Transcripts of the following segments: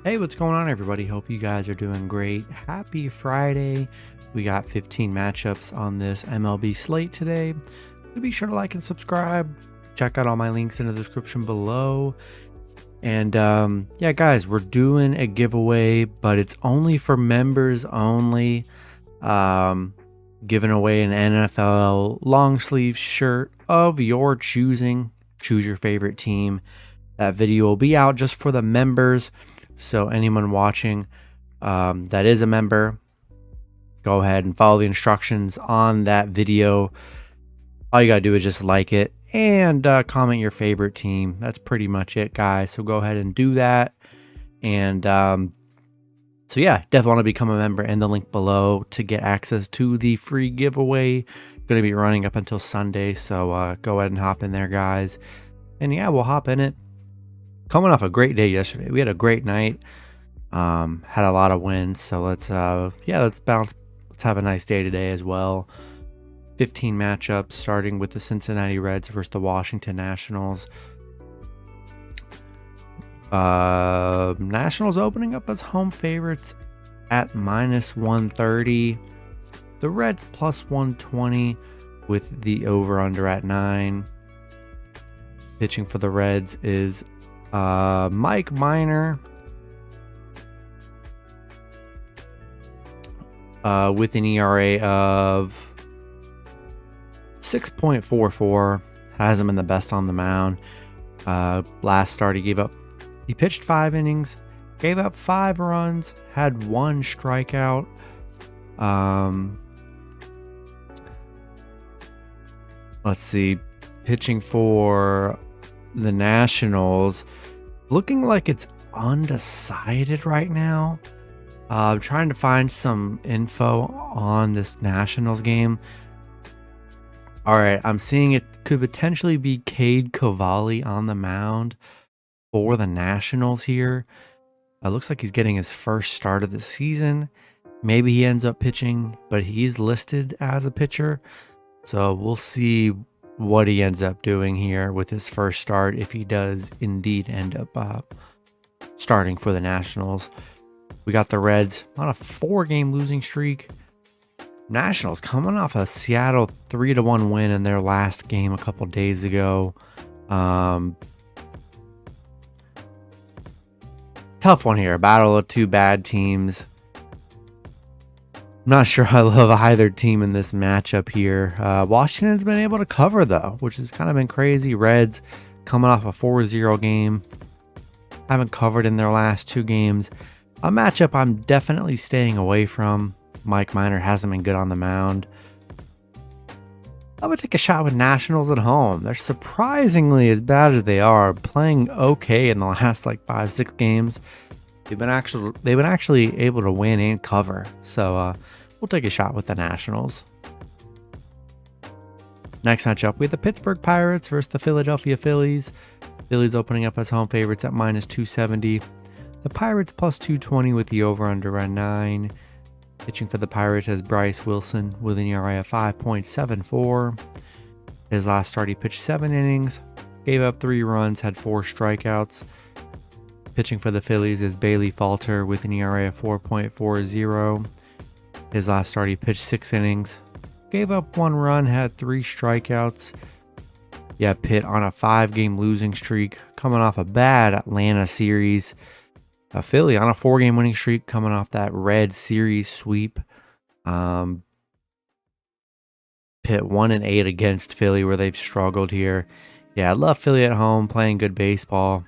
Hey, what's going on, everybody? Hope you guys are doing great. Happy Friday. We got 15 matchups on this MLB slate today. So be sure to like and subscribe. Check out all my links in the description below. And yeah, guys, we're doing a giveaway, but it's only for members only. Giving away an NFL long sleeve shirt of your choosing. Choose your favorite team. That video will be out just for the members. So anyone watching that is a member, go ahead and follow the instructions on that video. All you got to do is just like it and comment your favorite team. That's pretty much it, guys. So go ahead and do that. And so yeah, definitely want to become a member in the link below to get access to the free giveaway. Going to be running up until Sunday. So go ahead and hop in there, guys. And yeah, we'll hop in it. Coming off a great day yesterday. We had a great night. Had a lot of wins. So let's bounce. Let's have a nice day today as well. 15 matchups, starting with the Cincinnati Reds versus the Washington Nationals. Nationals opening up as home favorites at -130. The Reds +120 with the over/under at 9. Pitching for the Reds is Mike Minor with an ERA of 6.44. Hasn't been the best on the mound. Last start he pitched 5 innings, gave up 5 runs, had 1 strikeout. Let's see, pitching for the Nationals, looking like it's undecided right now. I'm trying to find some info on this Nationals game. All right, I'm seeing it could potentially be Cade Cavalli on the mound for the Nationals here. It looks like he's getting his first start of the season. Maybe he ends up pitching, but he's listed as a pitcher. So we'll see what he ends up doing here with his first start, if he does indeed end up starting for the Nationals. We got the Reds on a 4-game losing streak. Nationals coming off a Seattle 3-1 win in their last game a couple days ago. Tough one here. Battle of 2 bad teams. I'm not sure I love either team in this matchup here. Washington's been able to cover, though, which has kind of been crazy. Reds coming off a 4-0 game. Haven't covered in their last 2 games. A matchup I'm definitely staying away from. Mike Minor hasn't been good on the mound. I'm going to take a shot with Nationals at home. They're surprisingly, as bad as they are, playing okay in the last 5-6 games. They've been actually able to win and cover. So we'll take a shot with the Nationals. Next matchup, we have the Pittsburgh Pirates versus the Philadelphia Phillies. Phillies opening up as home favorites at -270. The Pirates +220 with the over/under at 9. Pitching for the Pirates is Bryce Wilson with an ERA of 5.74. His last start, he pitched 7 innings, gave up 3 runs, had 4 strikeouts. Pitching for the Phillies is Bailey Falter with an ERA of 4.40. His last start, he pitched 6 innings, gave up 1 run, had 3 strikeouts. Yeah, Pitt on a 5-game losing streak, coming off a bad Atlanta series. Philly on a 4-game winning streak, coming off that Red series sweep. Pitt 1-8 against Philly, where they've struggled here. Yeah, I love Philly at home, playing good baseball.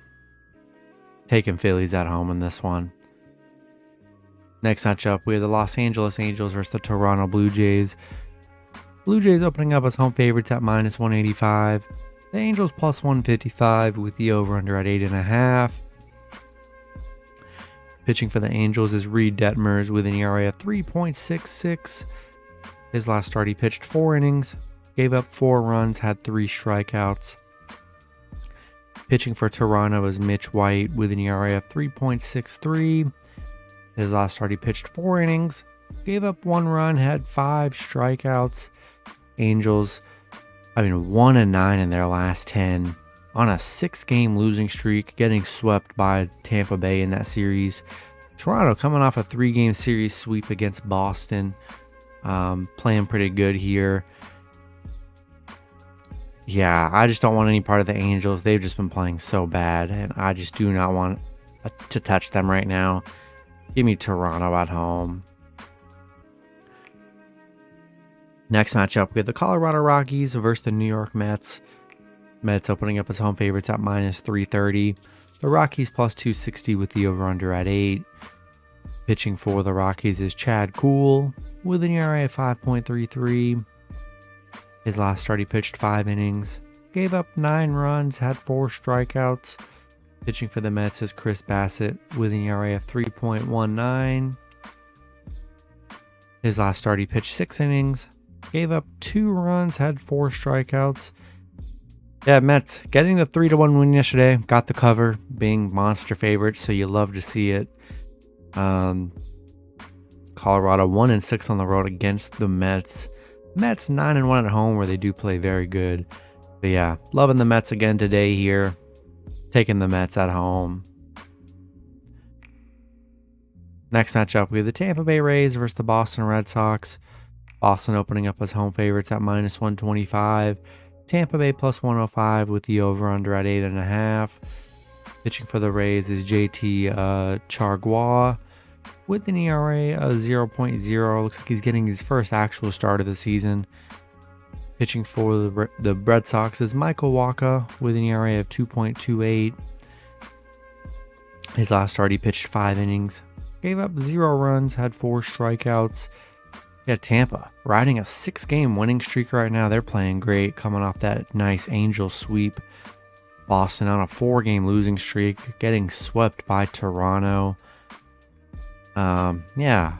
Taking Phillies at home in this one. Next matchup, we have the Los Angeles Angels versus the Toronto Blue Jays. Blue Jays opening up as home favorites at -185. The Angels +155 with the over/under at 8.5. Pitching for the Angels is Reed Detmers with an ERA of 3.66. His last start, he pitched 4 innings, gave up 4 runs, had 3 strikeouts. Pitching for Toronto is Mitch White with an ERA of 3.63. His last start, he pitched 4 innings, gave up 1 run, had 5 strikeouts. Angels, 1-9 in their last 10. on a 6-game losing streak, getting swept by Tampa Bay in that series. Toronto coming off a 3-game series sweep against Boston, playing pretty good here. Yeah, I just don't want any part of the Angels. They've just been playing so bad, and I just do not want to touch them right now. Give me Toronto at home. Next matchup, we have the Colorado Rockies versus the New York Mets. Mets opening up as home favorites at -330. The Rockies +260 with the over-under at 8. Pitching for the Rockies is Chad Kuhl with an ERA of 5.33. His last start, he pitched 5 innings, gave up 9 runs, had 4 strikeouts. Pitching for the Mets is Chris Bassett with an ERA of 3.19. His last start, he pitched 6 innings, gave up 2 runs, had 4 strikeouts. Yeah, Mets getting the 3-1 win yesterday. Got the cover, being monster favorites, so you love to see it. Colorado 1-6 on the road against the Mets. Mets 9-1 at home, where they do play very good. But yeah, loving the Mets again today here. Taking the Mets at home. Next matchup, we have the Tampa Bay Rays versus the Boston Red Sox. Boston opening up as home favorites at -125. Tampa Bay +105 with the over-under at 8.5. Pitching for the Rays is JT Chargois with an ERA of 0.0. Looks like he's getting his first actual start of the season. Pitching for the Red Sox is Michael Wacha with an ERA of 2.28. His last start, he pitched 5 innings, gave up 0 runs, had 4 strikeouts. Yeah, Tampa riding a 6-game winning streak right now. They're playing great, coming off that nice Angel sweep. Boston on a 4-game losing streak, getting swept by Toronto. Yeah,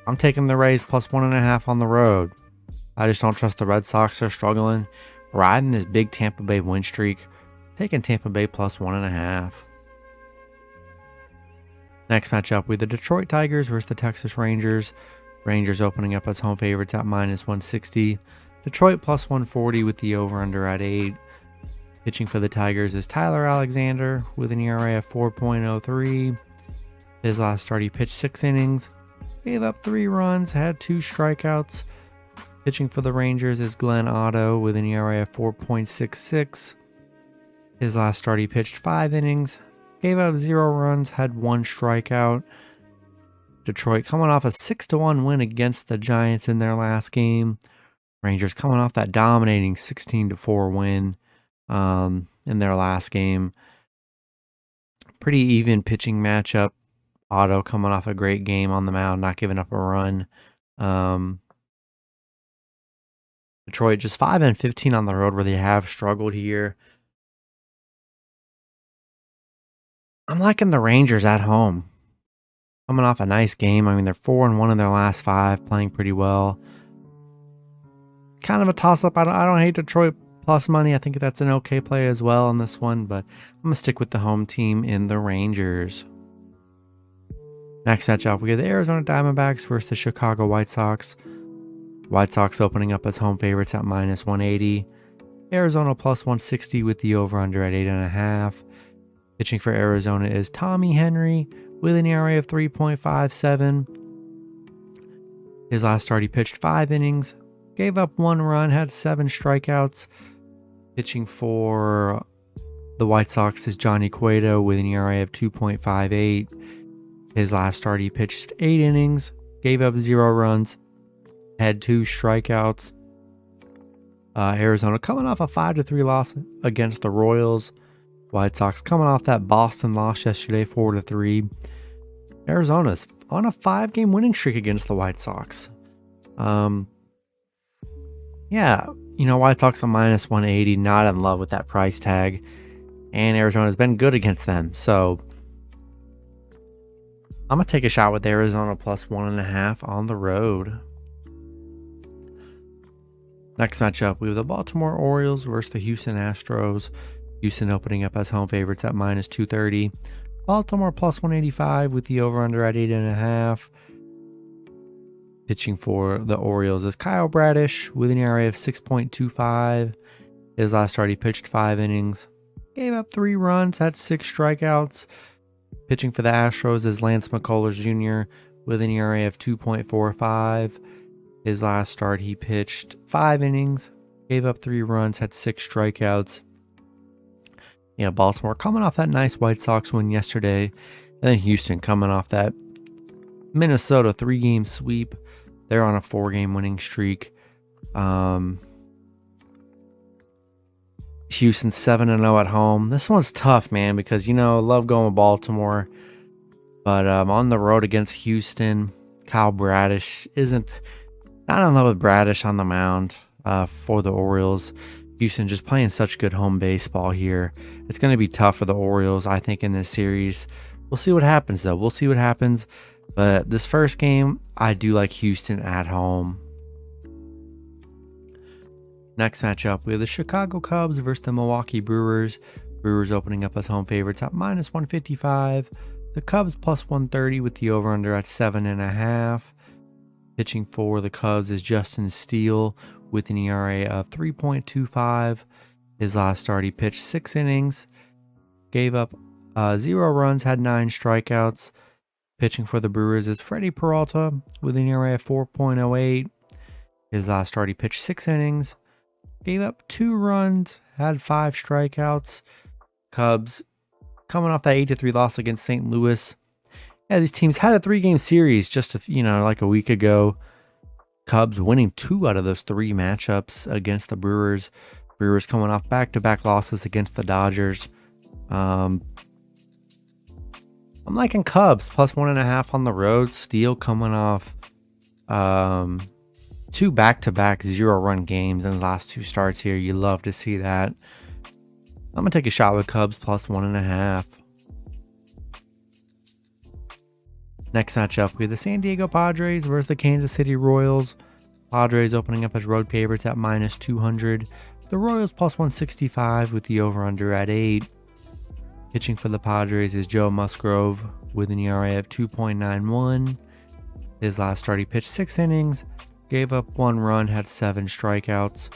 I'm taking the Rays +1.5 on the road. I just don't trust the Red Sox. They're struggling. Riding this big Tampa Bay win streak. Taking Tampa Bay +1.5. Next matchup, we have the Detroit Tigers versus the Texas Rangers. Rangers opening up as home favorites at -160. Detroit +140 with the over-under at 8. Pitching for the Tigers is Tyler Alexander with an ERA of 4.03. His last start, he pitched 6 innings, gave up 3 runs, had 2 strikeouts. Pitching for the Rangers is Glenn Otto with an ERA of 4.66. His last start, he pitched 5 innings, gave up 0 runs, had 1 strikeout. Detroit coming off a 6-1 win against the Giants in their last game. Rangers coming off that dominating 16-4 win in their last game. Pretty even pitching matchup. Otto coming off a great game on the mound, not giving up a run. Detroit just 5-15 on the road, where they have struggled here. I'm liking the Rangers at home. Coming off a nice game. I mean, they're 4-1 in their last 5, playing pretty well. Kind of a toss-up. I don't hate Detroit plus money. I think that's an okay play as well on this one, but I'm going to stick with the home team in the Rangers. Next matchup, we have the Arizona Diamondbacks versus the Chicago White Sox. White Sox opening up as home favorites at -180. Arizona +160 with the over-under at 8.5. Pitching for Arizona is Tommy Henry with an ERA of 3.57. His last start, he pitched 5 innings, gave up 1 run, had 7 strikeouts. Pitching for the White Sox is Johnny Cueto with an ERA of 2.58. His last start, he pitched 8 innings, gave up 0 runs, had 2 strikeouts. Arizona coming off a 5-3 loss against the Royals. White Sox coming off that Boston loss yesterday, 4-3. Arizona's on a 5-game winning streak against the White Sox. Yeah, White Sox at -180, not in love with that price tag. And Arizona's been good against them, so I'm going to take a shot with Arizona +1.5 on the road. Next matchup, we have the Baltimore Orioles versus the Houston Astros. Houston opening up as home favorites at -230. Baltimore +185 with the over-under at 8.5. Pitching for the Orioles is Kyle Bradish with an ERA of 6.25. His last start, he pitched 5 innings, gave up 3 runs, had 6 strikeouts. Pitching for the Astros is Lance McCullers Jr. with an ERA of 2.45. His last start, he pitched 5 innings, gave up 3 runs, had 6 strikeouts. Yeah, Baltimore coming off that nice White Sox win yesterday. And then Houston coming off that Minnesota 3-game sweep. They're on a 4-game winning streak. Houston 7-0 at home. This one's tough, man, because, I love going with Baltimore. But on the road against Houston, Kyle Bradish isn't... Not in love with Bradish on the mound for the Orioles. Houston just playing such good home baseball here. It's going to be tough for the Orioles, I think, in this series. We'll see what happens, though. We'll see what happens. But this first game, I do like Houston at home. Next matchup, we have the Chicago Cubs versus the Milwaukee Brewers. Brewers opening up as home favorites at -155. The Cubs +130 with the over-under at 7.5. Pitching for the Cubs is Justin Steele with an ERA of 3.25. His last start, he pitched 6 innings, gave up 0 runs, had 9 strikeouts. Pitching for the Brewers is Freddie Peralta with an ERA of 4.08. His last start, he pitched 6 innings, gave up 2 runs, had 5 strikeouts. Cubs coming off that 8-3 loss against St. Louis. Yeah, these teams had a 3-game series just like a week ago. Cubs winning 2 out of those 3 matchups against the Brewers. Brewers coming off back-to-back losses against the Dodgers. I'm liking Cubs +1.5 on the road. Steele coming off 2 back-to-back 0-run games in his last 2 starts here. You love to see that. I'm going to take a shot with Cubs +1.5. Next matchup, we have the San Diego Padres versus the Kansas City Royals. Padres opening up as road favorites at -200. The Royals +165 with the over-under at 8. Pitching for the Padres is Joe Musgrove with an ERA of 2.91. His last start, he pitched 6 innings, gave up 1 run, had 7 strikeouts.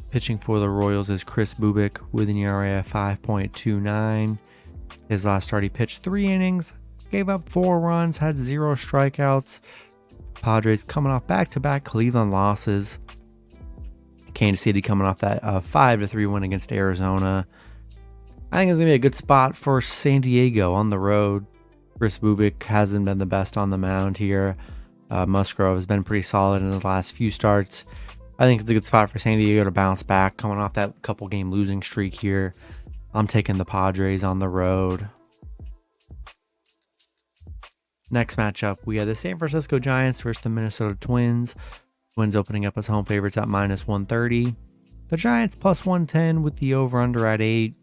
Pitching for the Royals is Chris Bubic with an ERA of 5.29. His last start, he pitched 3 innings, gave up 4 runs, had 0 strikeouts. Padres coming off back-to-back Cleveland losses. Kansas City coming off that 5-3 win against Arizona. I think it's going to be a good spot for San Diego on the road. Chris Bubic hasn't been the best on the mound here. Musgrove has been pretty solid in his last few starts. I think it's a good spot for San Diego to bounce back, coming off that couple-game losing streak here. I'm taking the Padres on the road. Next matchup, we have the San Francisco Giants versus the Minnesota Twins. Twins opening up as home favorites at -130. The Giants +110 with the over-under at 8.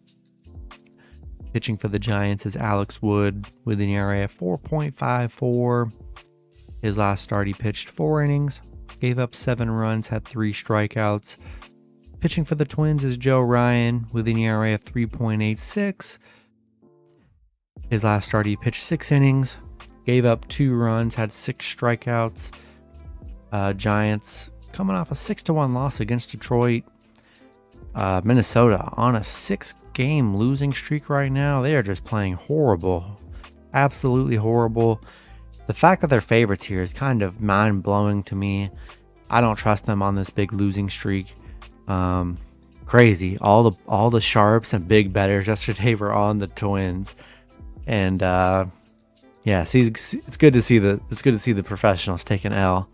Pitching for the Giants is Alex Wood with an ERA of 4.54. His last start, he pitched 4 innings, gave up 7 runs, had 3 strikeouts. Pitching for the Twins is Joe Ryan with an ERA of 3.86. His last start, he pitched 6 innings, gave up 2 runs, had 6 strikeouts. Giants coming off a 6-1 loss against Detroit. Minnesota on a 6-game losing streak right now. They are just playing horrible. Absolutely horrible. The fact that they're favorites here is kind of mind-blowing to me. I don't trust them on this big losing streak. Crazy. All the sharps and big bettors yesterday were on the Twins. And yeah, see, it's good to see the professionals take an L.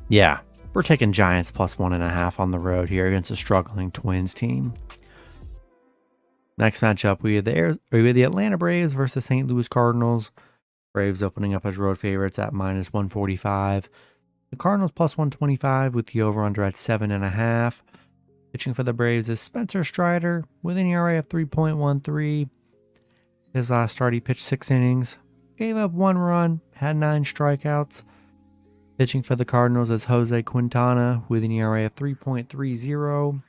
Yeah, we're taking Giants +1.5 on the road here against a struggling Twins team. Next matchup, we have the Atlanta Braves versus the St. Louis Cardinals. Braves opening up as road favorites at -145. The Cardinals +125 with the over-under at 7.5. Pitching for the Braves is Spencer Strider with an ERA of 3.13. His last start, he pitched 6 innings, gave up 1 run, had 9 strikeouts. Pitching for the Cardinals is Jose Quintana with an ERA of 3.30.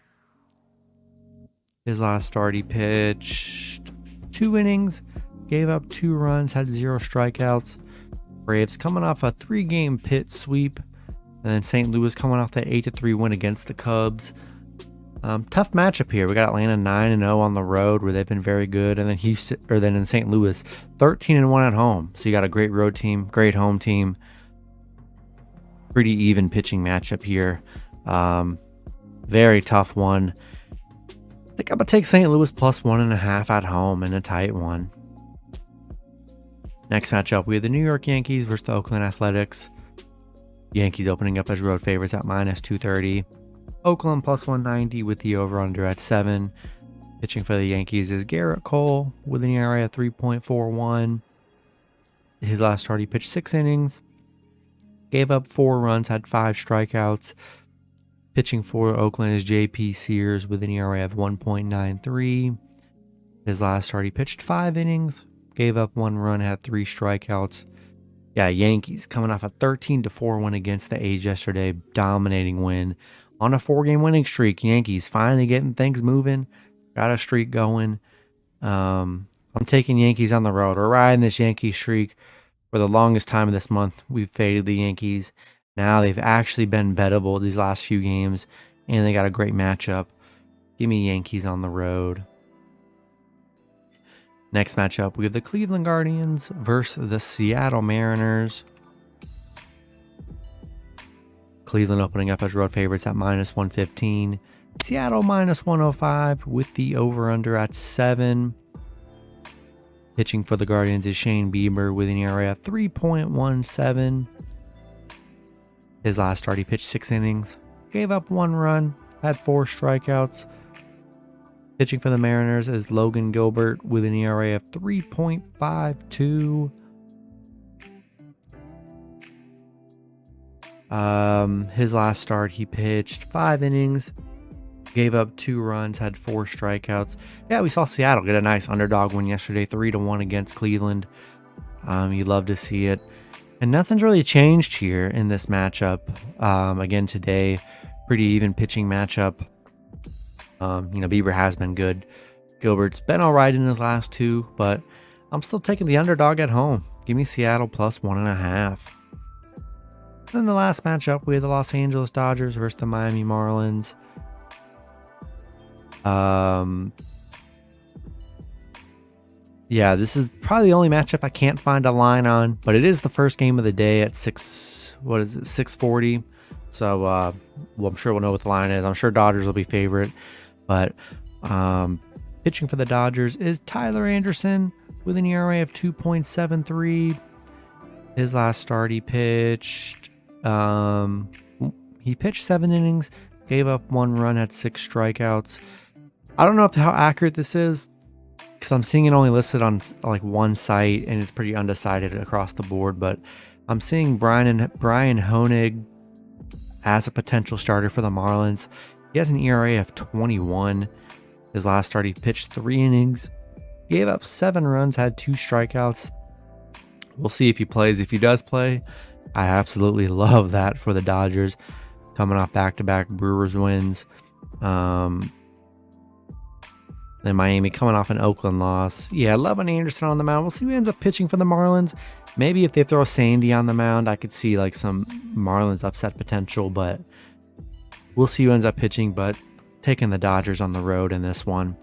His last start, he pitched 2 innings, gave up 2 runs, had 0 strikeouts. Braves coming off a 3-game pit sweep. And then St. Louis coming off that 8-3 win against the Cubs. Tough matchup here. We got Atlanta 9-0 on the road, where they've been very good, and then in St. Louis 13-1 at home. So you got a great road team, great home team. Pretty even pitching matchup here. Very tough one. I think I'm gonna take St. Louis plus 1.5 at home in a tight one. Next matchup, we have the New York Yankees versus the Oakland Athletics. Yankees opening up as road favorites at -230. Oakland plus 190 with the over-under at 7. Pitching for the Yankees is Garrett Cole with an ERA at 3.41. His last start, he pitched 6 innings, gave up 4 runs, had 5 strikeouts. Pitching for Oakland is J.P. Sears with an ERA of 1.93. His last start, he pitched 5 innings, gave up 1 run, had 3 strikeouts. Yeah, Yankees coming off a 13-4 win against the A's yesterday, dominating win. On a 4-game winning streak, Yankees finally getting things moving. Got a streak going. I'm taking Yankees on the road. We're riding this Yankee streak. For the longest time of this month, we've faded the Yankees. Now they've actually been bettable these last few games, and they got a great matchup. Give me Yankees on the road. Next matchup, we have the Cleveland Guardians versus the Seattle Mariners. Cleveland opening up as road favorites at -115. Seattle -105 with the over-under at 7. Pitching for the Guardians is Shane Bieber with an ERA of 3.17. His last start, he pitched 6 innings, gave up 1 run, had 4 strikeouts. Pitching for the Mariners is Logan Gilbert with an ERA of 3.52. His last start, he pitched 5 innings, gave up 2 runs, had 4 strikeouts. Yeah, we saw Seattle get a nice underdog win yesterday, 3-1 against Cleveland. You'd love to see it. And nothing's really changed here in this matchup. Again today, pretty even pitching matchup. Bieber has been good. Gilbert's been all right in his last 2, but I'm still taking the underdog at home. Give me Seattle plus 1.5. Then the last matchup, we have the Los Angeles Dodgers versus the Miami Marlins. Yeah, this is probably the only matchup I can't find a line on, but it is the first game of the day at 6:40. So, I'm sure we'll know what the line is. I'm sure Dodgers will be favorite, but pitching for the Dodgers is Tyler Anderson with an ERA of 2.73. His last start, he pitched 7 innings, gave up 1 run, had 6 strikeouts. I don't know how accurate this is, because I'm seeing it only listed on like one site, and it's pretty undecided across the board. But I'm seeing Brian Honig as a potential starter for the Marlins. He has an ERA of 21. His last start, he pitched 3 innings, gave up 7 runs, had 2 strikeouts. We'll see if he plays. If he does play, I absolutely love that for the Dodgers, coming off back-to-back Brewers wins. Then Miami coming off an Oakland loss. Yeah, loving Anderson on the mound. We'll see who ends up pitching for the Marlins. Maybe if they throw Sandy on the mound, I could see like some Marlins upset potential, but we'll see who ends up pitching. But taking the Dodgers on the road in this one.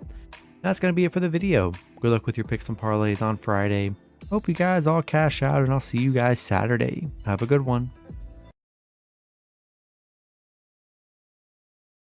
That's going to be it for the video. Good luck with your picks and parlays on Friday. Hope you guys all cash out, and I'll see you guys Saturday. Have a good one.